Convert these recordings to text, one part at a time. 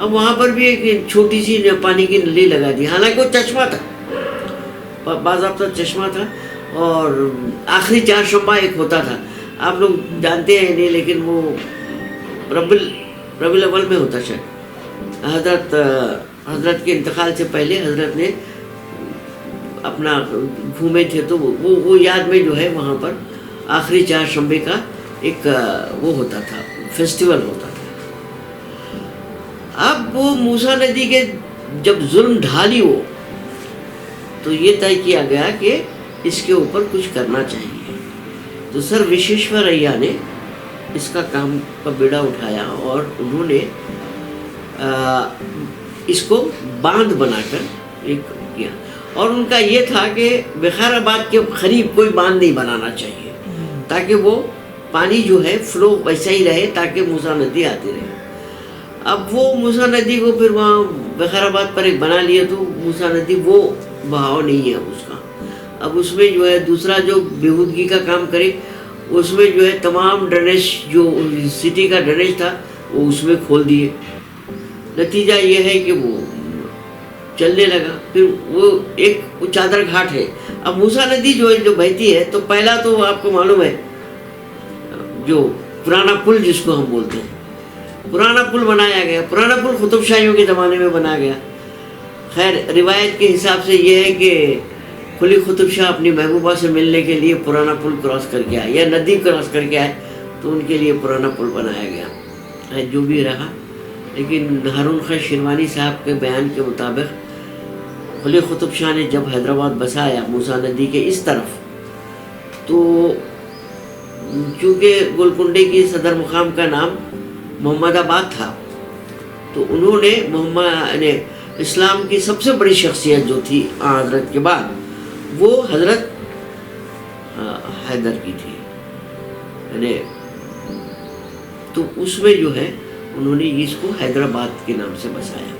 اب وہاں پر بھی ایک چھوٹی سی پانی کی نلی لگا دی، حالانکہ وہ چشمہ تھا، باضابطہ چشمہ تھا، اور آخری چہارشنبہ ایک ہوتا تھا، آپ لوگ جانتے ہیں نہیں لیکن وہ ربیع الاول میں ہوتا شاید، حضرت کے انتقال سے پہلے حضرت نے اپنا گھومے تھے، تو وہ یاد میں جو ہے وہاں پر آخری چہارشنبے کا ایک وہ ہوتا تھا، فیسٹیول ہوتا تھا۔ اب وہ موسیٰ ندی کے جب ظلم ڈھالی وہ، تو یہ طے کیا گیا کہ اس کے اوپر کچھ کرنا چاہیے، تو سر وشویشوریا نے اس کا کام کا بیڑا اٹھایا، اور انہوں نے اس کو باندھ بنا کر ایک کیا، اور ان کا یہ تھا کہ بخار آباد کے قریب کوئی باندھ نہیں بنانا چاہیے، تاکہ وہ پانی جو ہے فلو ویسا ہی رہے، تاکہ موسیٰ ندی آتی رہے۔ اب وہ موسیٰ ندی کو پھر وہاں بخار آباد پر ایک بنا لیا، تو موسیٰ ندی وہ بہاؤ نہیں ہے اس کا، اب اس میں جو ہے دوسرا جو بیہودگی کا کام کرے، اس میں جو ہے تمام ڈرینیج جو سٹی کا ڈرینیج تھا وہ اس میں کھول دیے، نتیجہ یہ ہے کہ وہ چلنے لگا۔ پھر وہ ایک چادر گھاٹ ہے، اب موسیٰ ندی جو بہتی ہے، تو پہلا تو آپ کو معلوم ہے جو پرانا پل جس کو ہم بولتے ہیں، پرانا پل بنایا گیا، پرانا پل قطب شاہیوں کے زمانے میں بنایا گیا۔ خیر روایت کے حساب سے یہ ہے کہ قلی قطب شاہ اپنی محبوبہ سے ملنے کے لیے پرانا پل کراس کر کے آئے، یا ندی کراس کر کے آئے، تو ان کے لیے پرانا پل بنایا گیا، جو بھی رہا۔ لیکن ہارون خان شیروانی صاحب کے بیان کے مطابق قلی قطب شاہ نے جب حیدرآباد بسایا موسیٰ ندی کے اس طرف، تو چونکہ گولکنڈے کی صدر مقام کا نام محمد آباد تھا، تو انہوں نے اسلام کی سب سے بڑی شخصیت جو تھی حضرت کے بعد، وہ حضرت حیدر کی تھی، تو اس میں جو ہے انہوں نے اس کو حیدرآباد کے نام سے بسایا،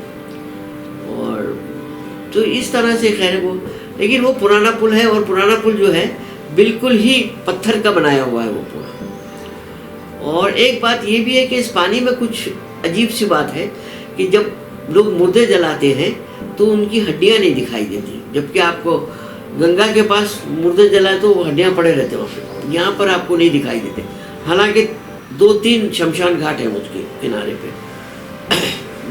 اور تو اس طرح سے خیر وہ، لیکن وہ پرانا پل ہے، اور پرانا پل جو ہے بالکل ہی پتھر کا بنایا ہوا ہے وہ پورا۔ اور ایک بات یہ بھی ہے کہ اس پانی میں کچھ عجیب سی بات ہے کہ جب لوگ مردے جلاتے ہیں تو ان کی ہڈیاں نہیں دکھائی دیتی، جبکہ آپ کو گنگا کے پاس مردے جلائے تو وہ ہڈیاں پڑے رہتے ہیں وہاں پہ، یہاں پر آپ کو نہیں دکھائی دیتے، حالانکہ 2-3 شمشان گھاٹ ہیں اس کے کنارے پہ،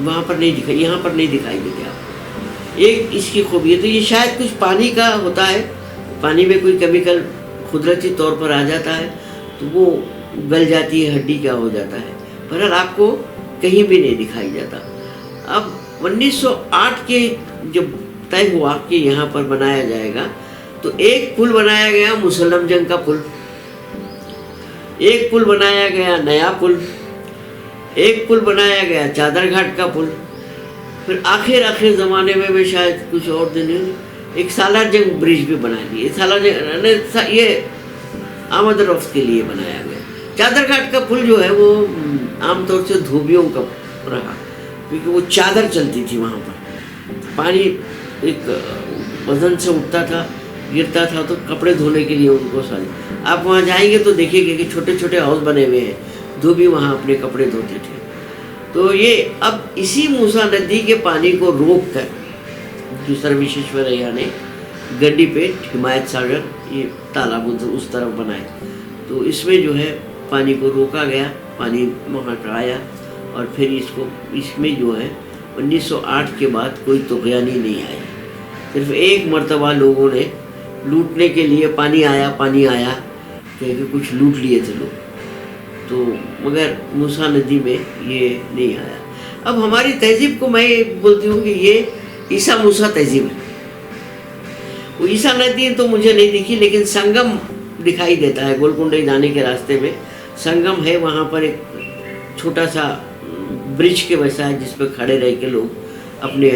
وہاں پر نہیں دکھائی، یہاں پر نہیں دکھائی دیتے آپ کو۔ ایک اس کی خوبی ہے، تو یہ شاید کچھ پانی کا ہوتا ہے، پانی میں کوئی کیمیکل قدرتی طور پر آ جاتا ہے، تو وہ گل جاتی ہے، ہڈی کیا ہو جاتا ہے، بہرحال آپ کو کہیں بھی نہیں دکھائی جاتا۔ اب 1908 کے جب طے ہوا کہ یہاں پر بنایا جائے گا، تو ایک پل بنایا گیا مسلم جنگ کا پل، ایک پل بنایا گیا نیا پل، ایک پل بنایا گیا چادر گھاٹ کا پل، پھر آخر زمانے میں بھی شاید کچھ اور دن ایک سالار جنگ برج بھی بنا لیے، سالار جنگ یہ آمد و رفت کے لیے بنایا گیا۔ چادر گھاٹ کا پل جو ہے وہ عام طور سے دھوبیوں کا رہا، کیونکہ وہ چادر چلتی تھی وہاں پر، پانی ایک وزن سے اٹھتا تھا گرتا تھا، تو کپڑے دھونے کے لیے ان کو سارے، آپ وہاں جائیں گے تو دیکھیں گے کہ چھوٹے چھوٹے ہاؤس بنے ہوئے ہیں، دھوبی وہاں اپنے کپڑے دھوتے تھے۔ تو یہ اب اسی موسیٰ ندی کے پانی کو روک کر جو سر وشویشوریا نے گنڈی پیٹ حمایت ساگر یہ تالاب اس طرف بنائے، تو اس میں جو ہے پانی کو روکا گیا، پانی وہاں آیا، اور پھر اس میں جو ہے 1908 کے بعد کوئی طغیانی نہیں آئی، صرف ایک مرتبہ لوگوں نے لوٹنے کے لیے پانی آیا کہ کچھ لوٹ لیے تھے لوگ، تو مگر موسیٰ ندی میں یہ نہیں آیا۔ اب ہماری تہذیب کو میں یہ بولتی ہوں کہ یہ عیسیٰ موسیٰ تہذیب ہے، وہ عیسیٰ ندی تو مجھے نہیں دکھی، لیکن سنگم دکھائی دیتا ہے، گولکنڈے جانے کے راستے میں سنگم ہے، وہاں پر ایک چھوٹا سا برج کے ویسا ہے جس پہ کھڑے رہ کے لوگ اپنے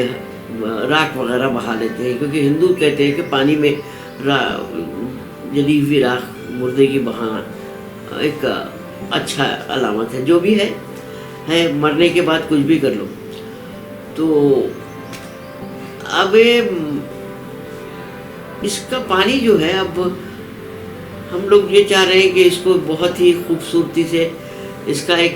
راکھ وغیرہ بہا لیتے ہیں، کیونکہ ہندو کہتے ہیں کہ پانی میں جلی ہوئی راکھ مردے کی بہانا ایک اچھا علامت ہے، جو بھی ہے مرنے کے بعد کچھ بھی کر لو۔ تو اب اس کا پانی جو ہے، اب ہم لوگ یہ چاہ رہے ہیں کہ اس کو بہت ہی خوبصورتی سے اس کا ایک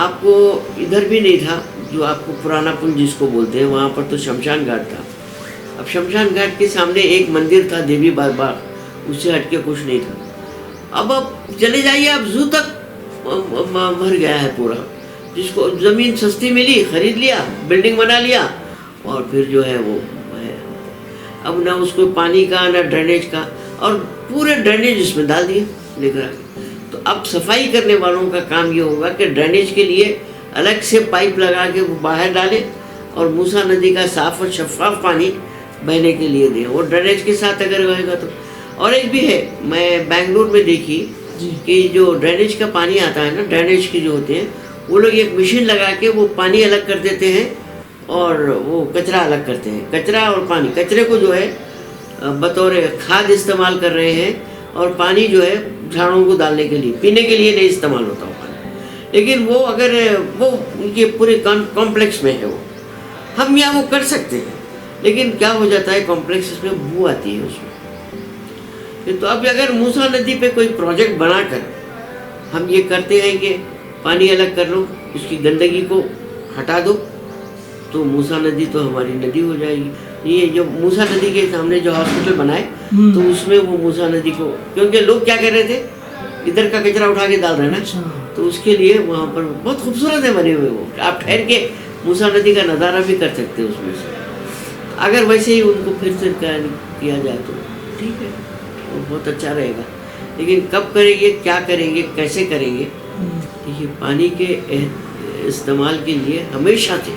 آپ کو ادھر بھی نہیں تھا جو آپ کو پرانا پل جس کو بولتے ہیں، وہاں پر تو شمشان گھاٹ تھا. اب شمشان گھاٹ کے سامنے ایک مندر تھا دیوی باغ، اس سے ہٹ کے کچھ نہیں تھا. اب چلے جائیے، اب زو تک بھر گیا ہے پورا. جس کو زمین سستی ملی خرید لیا، بلڈنگ بنا لیا، اور پھر جو ہے وہ ہے. اب نہ اس کو پانی کا نہ ڈرینیج کا، اور پورے ڈرینیج اس میں ڈال دیے لے کر. تو اب صفائی کرنے والوں کا کام یہ ہوگا کہ ڈرینیج کے لیے الگ سے پائپ لگا کے وہ باہر ڈالیں، اور موسیٰ ندی کا صاف اور شفاف پانی بہنے کے لیے دیں. اور ڈرینیج کے ساتھ اگر رہے گا تو. اور ایک بھی ہے، میں بنگلور میں دیکھی کہ جو ڈرینیج کا پانی آتا ہے نا، ڈرینیج کے جو ہوتے ہیں وہ لوگ ایک مشین لگا کے وہ پانی الگ کر دیتے ہیں اور وہ کچرا الگ کرتے ہیں. کچرا اور پانی، کچرے کو جو ہے بطور کھاد استعمال کر رہے ہیں، اور پانی جو ہے جھاڑوں کو ڈالنے کے لیے، پینے کے لیے نہیں استعمال ہوتا وہ پانی. لیکن وہ اگر وہ ان کے پورے کمپلیکس میں ہے، وہ ہم یہاں وہ کر سکتے ہیں، لیکن کیا ہو جاتا ہے کمپلیکس میں بو آتی ہے اس میں. تو اب اگر موسیٰ ندی پہ کوئی پروجیکٹ بنا کر ہم یہ کرتے ہیں کہ پانی الگ کر لو، اس کی گندگی کو ہٹا دو، تو موسیٰ ندی تو ہماری ندی ہو جائے گی. یہ جو موسیٰ ندی کے سامنے جو ہاسپٹل بنائے تو اس میں وہ موسیٰ ندی کو، کیونکہ لوگ کیا کر رہے تھے، ادھر کا کچرا اٹھا کے ڈال رہے ہیں نا، تو اس کے لیے وہاں پر بہت خوبصورت ہے بنے ہوئے. وہ آپ ٹھہر کے موسیٰ ندی کا نظارہ بھی کر سکتے ہیں اس میں سے. اگر ویسے ہی ان کو پھر سے کیا جائے تو ٹھیک ہے، وہ بہت اچھا رہے گا. لیکن کب کریں گے، کیا کریں گے، کیسے کریں گے؟ دیکھیے، پانی کے استعمال کے لیے ہمیشہ سے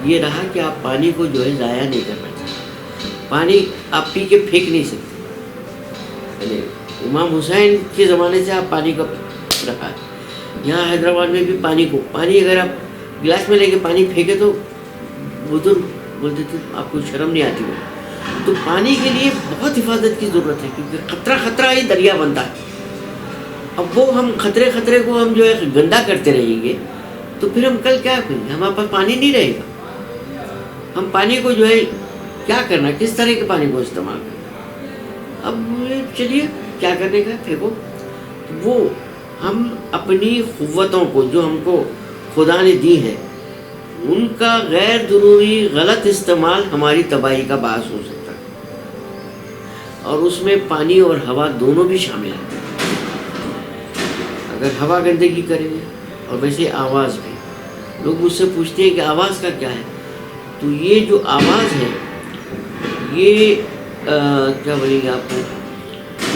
یہ رہا کہ آپ پانی کو جو ہے ضائع نہیں کرنا چاہیے. پانی آپ پی کے پھینک نہیں سکتے. یعنی امام حسین کے زمانے سے آپ پانی کا رکھا ہے. یہاں حیدرآباد میں بھی پانی اگر آپ گلاس میں لے کے پانی پھینکے تو بزرگ بولتے تھے آپ کو شرم نہیں آتی. تو پانی کے لیے بہت حفاظت کی ضرورت ہے، کیونکہ خطرہ ہی دریا بنتا ہے. اب وہ ہم خطرے کو ہم جو ہے گندا کرتے رہیں گے تو پھر ہم کل کیا کریں گے؟ ہمارے پاس پانی نہیں رہے گا. ہم پانی کو جو ہے کیا کرنا، کس طرح کے پانی کو استعمال کرنا. اب چلیے کیا کرنے کا، پھینکو. وہ ہم اپنی قوتوں کو جو ہم کو خدا نے دی ہے، ان کا غیر ضروری غلط استعمال ہماری تباہی کا باعث ہو سکتا ہے. اور اس میں پانی اور ہوا دونوں بھی شامل ہیں. اگر ہوا گندگی کریں گے، اور ویسے آواز بھی، لوگ مجھ سے پوچھتے ہیں کہ آواز کا کیا ہے. تو یہ جو آواز ہے، یہ کیا بولیں گے آپ کو،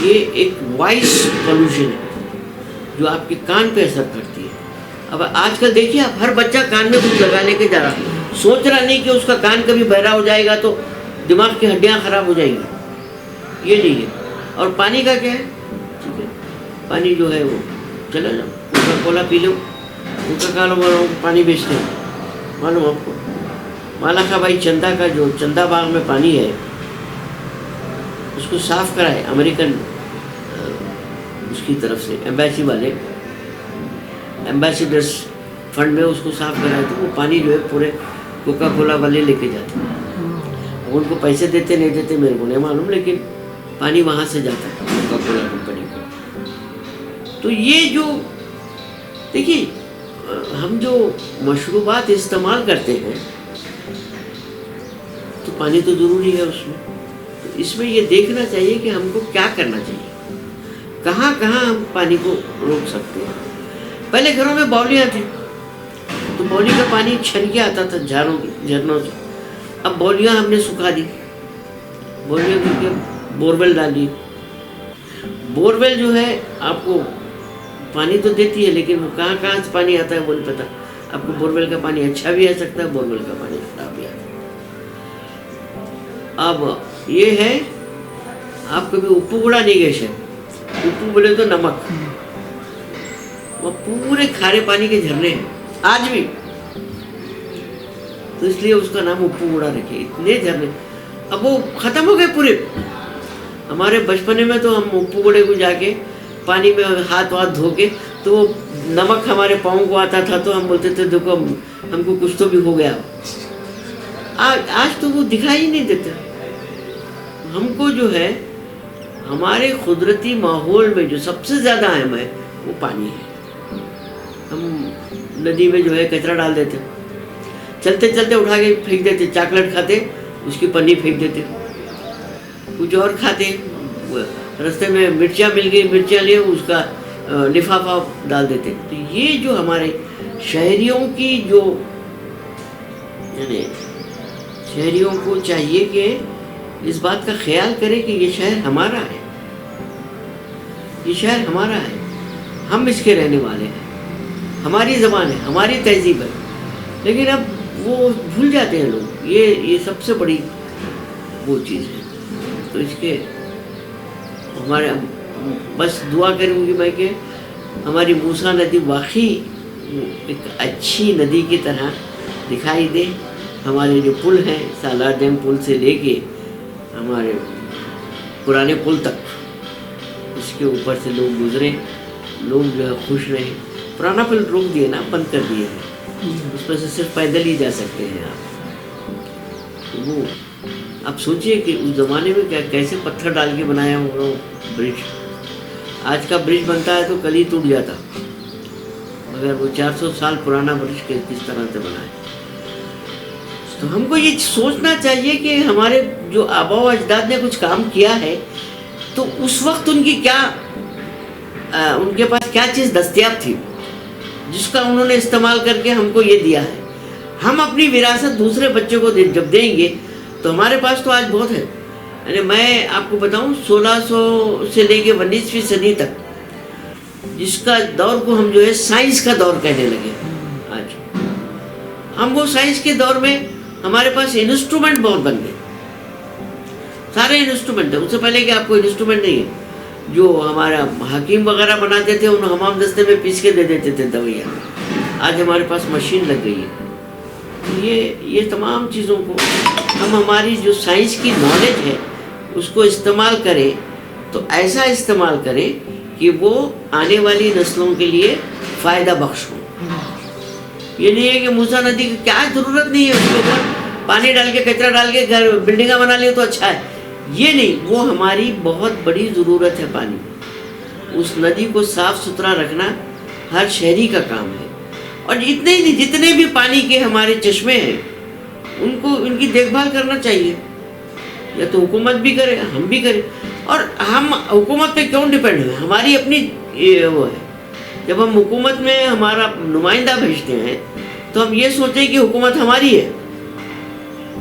یہ ایک وائس پولوشن ہے جو آپ کے کان پہ اثر کرتی ہے. اب آج کل دیکھیے، آپ ہر بچہ کان میں کچھ لگا لے کے جا رہا، سوچ رہا نہیں کہ اس کا کان کبھی بہرا ہو جائے گا تو دماغ کی ہڈیاں خراب ہو جائیں گی. یہ نہیں ہے. اور پانی کا کیا ہے، ٹھیک ہے، پانی جو ہے وہ چلا جاؤ، کوکا کولا پی لو. کوکا کولا والوں کو پانی بیچتے ہیں، معلوم آپ کو. مالاخا بھائی چندہ کا جو چندہ باغ میں پانی ہے، اس کو صاف کرائے امریکن اس کی طرف سے، ایمبیسی والے ایمبیسیڈرس فنڈ میں اس کو صاف کرائے. تو وہ پانی جو ہے پورے کوکا کولا والے لے کے جاتے ہیں. ان کو پیسے دیتے نہیں دیتے میرے کو نہیں معلوم، لیکن پانی وہاں سے جاتا ہے کوکا کولا کمپنی کو. تو یہ جو دیکھیے، ہم جو مشروبات استعمال کرتے ہیں تو پانی تو ضروری ہے اس میں. تو اس میں یہ دیکھنا چاہیے کہ ہم کو کیا کرنا چاہیے، کہاں کہاں ہم پانی کو روک سکتے ہیں. پہلے گھروں میں باولیاں تھیں تو باولی کا پانی چھن کے آتا تھا جھرنوں سے. اب باولیاں ہم نے سکھا دی، باولیاں کر کے بورویل ڈال دی. بورویل جو ہے آپ کو پانی تو دیتی ہے، لیکن وہ کہاں کہاں سے پانی آتا ہے وہ نہیں پتہ. آپ کو بورویل کا پانی اچھا بھی آ سکتا ہے، بورویل کا پانی خراب بھی آ سکتا ہے. اب یہ ہے، آپ کبھی اپو گڑا نہیں گئے شاید، اپو بولے تو نمک، وہ پورے کھارے پانی کے جھرنے ہیں آج بھی. تو اس لیے اس کا نام اپو گڑا رکھے. اتنے جھرنے اب وہ ختم ہو گئے پورے. ہمارے بچپنے میں تو ہم اپو گڑے کو جا کے پانی میں ہاتھ دھو کے، تو وہ نمک ہمارے پاؤں کو آتا تھا تو ہم بولتے تھے دیکھو ہم کو کچھ تو بھی ہو گیا. آج تو وہ دکھائی نہیں دیتا. ہم کو جو ہے ہمارے قدرتی ماحول میں جو سب سے زیادہ اہم ہے وہ پانی ہے. ہم ندی میں جو ہے کچرا ڈال دیتے, چلتے چلتے اٹھا کے پھینک دیتے, چاکلیٹ کھاتے اس کی پنی پھینک دیتے, کچھ اور کھاتے, رستے میں مرچیاں مل گئی, مرچیاں لیے اس کا لفافہ ڈال دیتے. تو یہ جو ہمارے شہریوں کی جو یعنی شہریوں کو چاہیے کہ اس بات کا خیال کرے کہ یہ شہر ہمارا ہے, یہ شہر ہمارا ہے, ہم اس کے رہنے والے ہیں, ہماری زبان ہے, ہماری تہذیب ہے. لیکن اب وہ بھول جاتے ہیں لوگ, یہ سب سے بڑی وہ چیز ہے. تو اس کے ہمارے بس دعا کروں گی میں کہ ہماری موسیٰ ندی واقعی ایک اچھی ندی کی طرح دکھائی دے. ہمارے جو پل ہیں, سالار ڈیم پل سے لے کے ہمارے پرانے پل تک, اس کے اوپر سے لوگ گزریں, لوگ جو ہے خوش رہیں. پرانا پل روک دیے نا, بند کر دیے ہیں, اس پر سے صرف پیدل ہی جا سکتے ہیں آپ. وہ آپ سوچئے کہ اس زمانے میں کیسے پتھر ڈال کے بنایا ہوگا وہ برج. آج کا برج بنتا ہے تو کل ہی ٹوٹ جاتا, مگر وہ 400 سال پرانا برج کس طرح سے بنا ہے. تو ہم کو یہ سوچنا چاہیے کہ ہمارے جو آبا و اجداد نے کچھ کام کیا ہے تو اس وقت ان کی کیا ان کے پاس کیا چیز دستیاب تھی جس کا انہوں نے استعمال کر کے ہم کو یہ دیا ہے. ہم اپنی وراثت دوسرے بچے کو جب دیں گے تو ہمارے پاس تو آج بہت ہے. یعنی میں آپ کو بتاؤں 1600 سے لے کے 19ویں صدی تک جس کا دور کو ہم جو ہے سائنس کا دور کہنے لگے. آج ہم وہ سائنس کے دور میں ہمارے پاس انسٹرومنٹ بہت بن گئے, سارے انسٹرومنٹ ہیں. اس سے پہلے کہ آپ کو انسٹرومنٹ نہیں ہے, جو ہمارا حکیم وغیرہ بناتے تھے ان حمام دستے میں پیس کے دے دیتے تھے دوائیاں. آج ہمارے پاس مشین لگ گئی ہے. یہ تمام چیزوں کو ہم ہماری جو سائنس کی نالج ہے اس کو استعمال کریں تو ایسا استعمال کریں کہ وہ آنے والی نسلوں کے لیے فائدہ بخش ہو. یہ نہیں ہے کہ موسیٰ ندی کی کیا ضرورت نہیں ہے, اس کے اوپر پانی ڈال کے کچرا ڈال کے گھر بلڈنگاں بنا لیں تو اچھا ہے. یہ نہیں, وہ ہماری بہت بڑی ضرورت ہے پانی. اس ندی کو صاف ستھرا رکھنا ہر شہری کا کام ہے. اور اتنے ہی جتنے بھی پانی کے ہمارے چشمے ہیں ان کو ان کی دیکھ بھال کرنا چاہیے. یا تو حکومت بھی کرے, ہم بھی کریں. اور ہم حکومت پہ کیوں ڈپینڈ ہوئے, ہماری اپنی وہ ہے. جب ہم حکومت میں ہمارا نمائندہ بھیجتے ہیں تو ہم یہ سوچیں کہ حکومت ہماری ہے,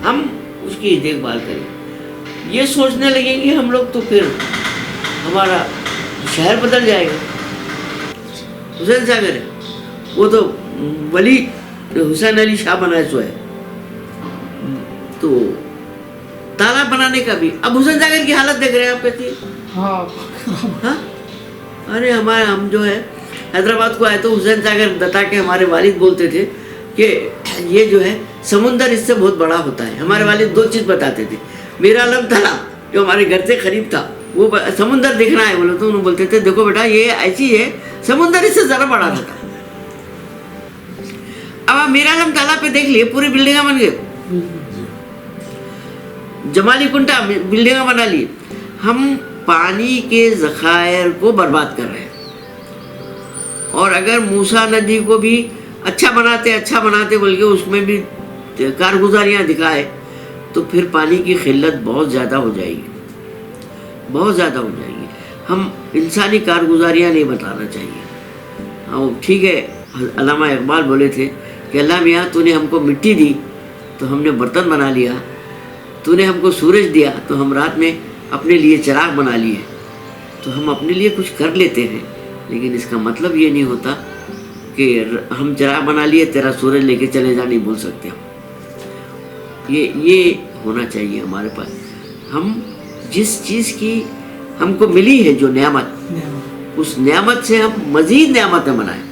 ہم اس کی دیکھ بھال کریں. یہ سوچنے لگیں گے ہم لوگ تو پھر ہمارا شہر بدل جائے گا. حسین ساگر ہے, وہ تو ولی حسین علی شاہ بنائے سو ہے. تو تالاب بنانے کا بھی اب حسین ساگر کی حالت دیکھ رہے ہیں آپ کہتی ہیں. ہاں ارے ہم جو ہے حیدرآباد کو آئے تو حسین ساگر دتا کے ہمارے والد بولتے تھے کہ یہ جو ہے سمندر اس سے بہت بڑا ہوتا ہے. ہمارے والد 2 چیز بتاتے تھے. میرا علم تالاب جو ہمارے گھر سے قریب تھا وہ سمندر دیکھنا ہے بولے تو انہوں بولتے تھے دیکھو بیٹا یہ ایسی ہے, سمندر اس سے ذرا بڑا تھا. اب آپ میرا علم تالاب پہ دیکھ لیے پوری بلڈنگاں بن گئے, جمالی کنٹا بلڈنگاں بنا لی. ہم پانی کے ذخائر کو برباد کر رہے ہیں. اور اگر موسیٰ ندی کو بھی اچھا بناتے بول کے اس میں بھی کارگزاریاں دکھائے تو پھر پانی کی قلت بہت زیادہ ہو جائے گی, بہت زیادہ ہو جائے گی. ہم انسانی کارگزاریاں نہیں بتانا چاہیے. ٹھیک ہے, علامہ اقبال بولے تھے کہ اللہ میاں تو نے ہم کو مٹی دی تو ہم نے برتن بنا لیا, تو نے ہم کو سورج دیا تو ہم رات میں اپنے لیے چراغ بنا لیے. تو ہم اپنے لیے کچھ کر لیتے ہیں لیکن اس کا مطلب یہ نہیں ہوتا کہ ہم چراغ بنا لیے تیرا سورج لے کے چلے جا, نہیں بول سکتے ہم. یہ ہونا چاہیے ہمارے پاس. ہم جس چیز کی ہم کو ملی ہے جو نعمت, اس نعمت سے ہم مزید نعمتیں بنائیں.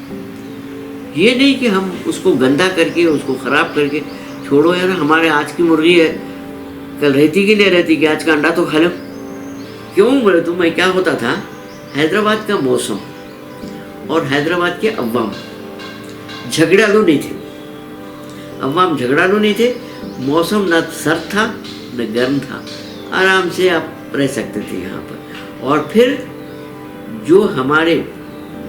یہ نہیں کہ ہم اس کو گندا کر کے اس کو خراب کر کے چھوڑو. یار ہمارے آج کی مرغی ہے کل رہتی کہ نہیں رہتی, کہ آج کا انڈا تو کھا لو. کیوں بولے تو میں کیا ہوتا تھا, حیدرآباد کا موسم اور حیدرآباد کے عوام جھگڑالو نہیں تھے. عوام جھگڑالو نہیں تھے. موسم نہ سرد تھا نہ گرم تھا, آرام سے آپ رہ سکتے تھے یہاں پر. اور پھر جو ہمارے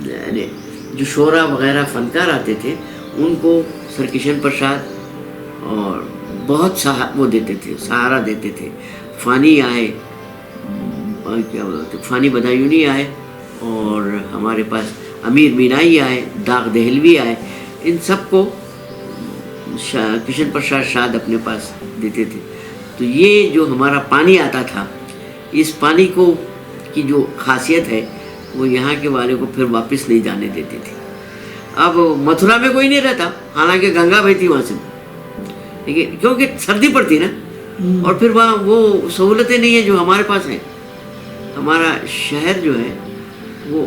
یعنی جو شعرا وغیرہ فنکار آتے تھے ان کو سر کشن پرساد اور بہت وہ دیتے تھے، سہارا دیتے تھے. فانی آئے، اور کیا بولتے فانی بدایونی آئے، اور ہمارے پاس امیر مینائی آئے، داغ دہلوی آئے. ان سب کو کشن پرساد شاد اپنے پاس دیتے تھے. تو یہ جو ہمارا پانی آتا تھا، اس پانی کو کی جو خاصیت ہے وہ یہاں کے والے کو پھر واپس نہیں جانے دیتے تھے. اب متھرا میں کوئی نہیں رہتا، حالانکہ گنگا بہتی وہاں سے، لیکن کیونکہ سردی پڑتی نا، اور پھر وہاں وہ سہولتیں نہیں ہیں جو ہمارے پاس ہیں. ہمارا شہر جو ہے وہ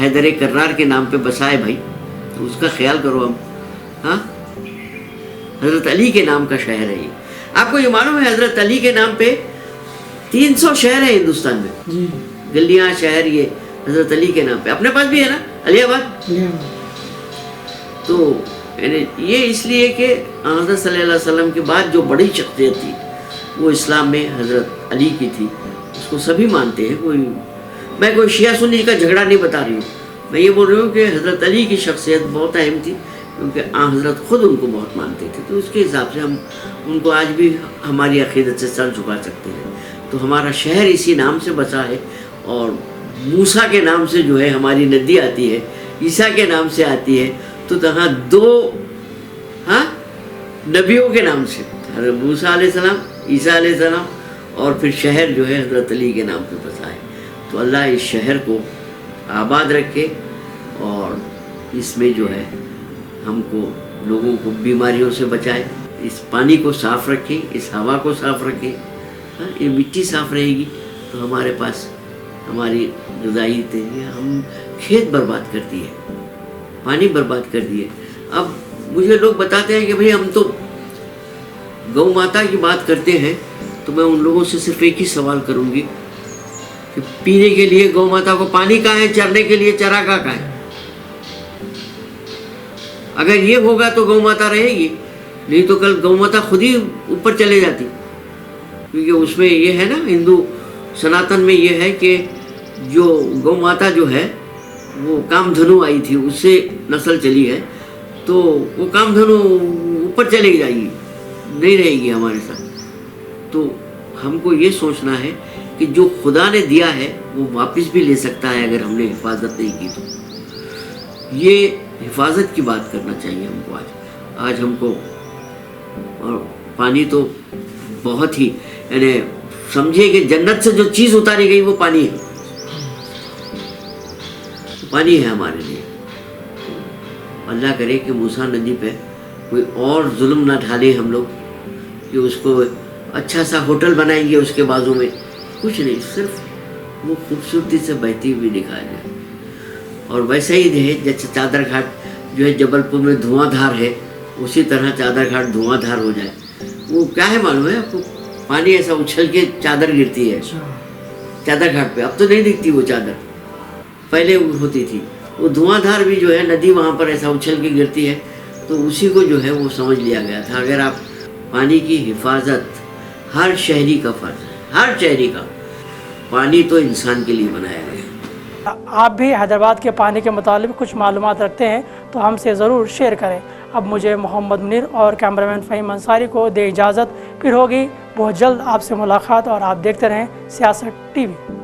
حیدر کرار کے نام پہ بسا ہے بھائی، تو اس کا خیال کرو. ہم ہاں حضرت علی کے نام کا شہر ہے یہ. آپ کو یہ معلوم ہے حضرت علی کے نام پہ 300 شہر ہیں ہندوستان میں، گلیاں شہر یہ حضرت علی کے نام پہ. اپنے پاس بھی ہے نا علی آباد. تو یعنی یہ اس لیے کہ حضرت صلی اللہ علیہ وسلم کے بعد جو بڑی شخصیت تھی وہ اسلام میں حضرت علی کی تھی. اس کو سبھی مانتے ہیں. میں کوئی شیعہ سنی کا جھگڑا نہیں بتا رہی ہوں، میں یہ بول رہی ہوں کہ حضرت علی کی شخصیت بہت اہم تھی، کیونکہ حضرت خود ان کو بہت مانتے تھے. تو اس کے حساب سے ہم ان کو آج بھی ہماری عقیدت سے سر جھکا سکتے ہیں. تو ہمارا شہر اسی نام سے بسا ہے، اور موسیٰ کے نام سے جو ہے ہماری ندی آتی ہے، عیسیٰ کے نام سے آتی ہے. تو تہاں 2 نبیوں کے نام سے، حضرت موسیٰ علیہ السلام، عیسیٰ علیہ السلام، اور پھر شہر جو ہے حضرت علی کے نام پہ بسا ہے. تو اللہ اس شہر کو آباد رکھے، اور اس میں جو ہے ہم کو لوگوں کو بیماریوں سے بچائے. اس پانی کو صاف رکھے، اس ہوا کو صاف رکھے. یہ مٹی صاف رہے گی تو ہمارے پاس ہماری غذائی تیزی. ہم کھیت برباد کر دیے، پانی برباد کر دیے. اب مجھے لوگ بتاتے ہیں کہ بھئی ہم تو گو ماتا کی بات کرتے ہیں، تو میں ان لوگوں سے صرف ایک ہی سوال کروں گی کہ پینے کے لیے گو ماتا کو پانی کہاں ہے، چرنے کے لیے چراگاہ کہاں ہے؟ اگر یہ ہوگا تو گو ماتا رہے گی، نہیں تو کل گو ماتا خود ہی اوپر چلے جاتی. کیونکہ اس میں یہ ہے نا، ہندو سناتن میں یہ ہے کہ جو گو ماتا جو ہے وہ کام دھنو آئی تھی، اس سے نسل چلی ہے، تو وہ کام دھنو اوپر چلے جائے گی، نہیں رہے گی ہمارے ساتھ. تو ہم کو یہ سوچنا ہے کہ جو خدا نے دیا ہے وہ واپس بھی لے سکتا ہے اگر ہم نے حفاظت نہیں کی. تو یہ حفاظت کی بات کرنا چاہیے ہم کو. آج ہم کو، اور پانی تو بہت ہی، یعنی سمجھے کہ جنت سے جو چیز اتاری گئی وہ پانی ہے. پانی ہے ہمارے لیے. اللہ کرے کہ موسیٰ ندی پہ کوئی اور ظلم نہ ڈھالے ہم لوگ، کہ اس کو اچھا سا ہوٹل بنائیں گے اس کے بازو میں، کچھ نہیں، صرف وہ خوبصورتی سے بہتی ہوئی دکھایا جائے. اور ویسا ہی ہے جیسے چادر گھاٹ جو ہے جبل پور میں دھواں دھار ہے، اسی طرح چادر گھاٹ دھواں دھار ہو جائے. وہ کیا ہے معلوم ہے آپ کو؟ پانی ایسا اچھل کے چادر گرتی ہے چادر گھاٹ پہ. اب تو نہیں دکھتی وہ چادر، پہلے ہوتی تھی. وہ دھواں دھار بھی جو ہے ندی وہاں پر ایسا اچھل کے گرتی ہے. تو اسی کو جو ہے وہ سمجھ لیا گیا تھا. اگر آپ پانی کی حفاظت ہر شہری کا فرض ہے، ہر شہری کا. پانی تو انسان کے لیے بنایا گیا ہے. آپ بھی حیدرآباد کے پانی کے متعلق کچھ معلومات رکھتے ہیں تو ہم سے ضرور شیئر کریں. اب مجھے محمد منیر اور کیمرہ مین فہیم انصاری کو دے اجازت. پھر ہوگی بہت جلد آپ سے ملاقات، اور آپ دیکھتے رہیں سیاست ٹی وی.